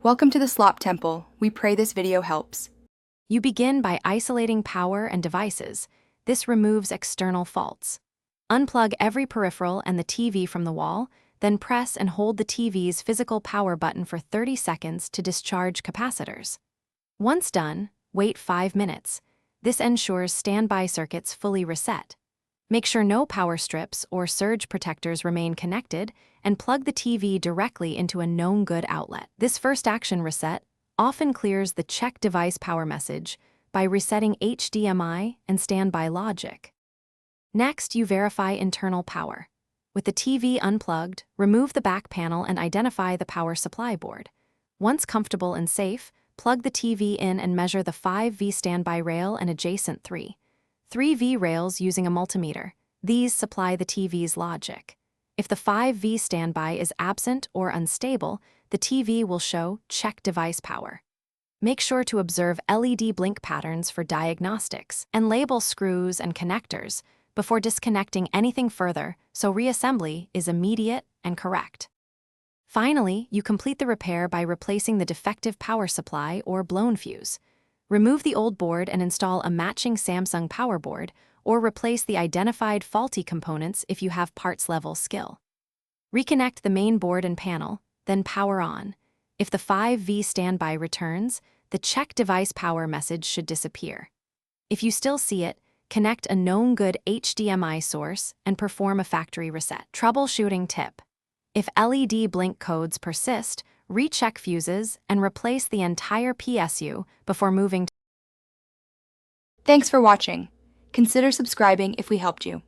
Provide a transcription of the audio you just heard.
Welcome to the Slop Temple. We pray this video helps. You begin by isolating power and devices. This removes external faults. Unplug every peripheral and the TV from the wall, then press and hold the TV's physical power button for 30 seconds to discharge capacitors. Once done, wait 5 minutes. This ensures standby circuits fully reset. Make sure no power strips or surge protectors remain connected, and plug the TV directly into a known good outlet. This first action reset often clears the check device power message by resetting HDMI and standby logic. Next, you verify internal power. With the TV unplugged, remove the back panel and identify the power supply board. Once comfortable and safe, plug the TV in and measure the 5V standby rail and adjacent 3V rails using a multimeter. These supply the TV's logic. If the 5V standby is absent or unstable, the TV will show check device power. Make sure to observe LED blink patterns for diagnostics and label screws and connectors before disconnecting anything further, so reassembly is immediate and correct. Finally, you complete the repair by replacing the defective power supply or blown fuse. Remove the old board and install a matching Samsung power board, or replace the identified faulty components if you have parts-level skill. Reconnect the main board and panel, then power on. If the 5V standby returns, the check device power message should disappear. If you still see it, connect a known good HDMI source and perform a factory reset. Troubleshooting tip: if LED blink codes persist, recheck fuses and replace the entire PSU before moving to. Thanks for watching. Consider subscribing if we helped you.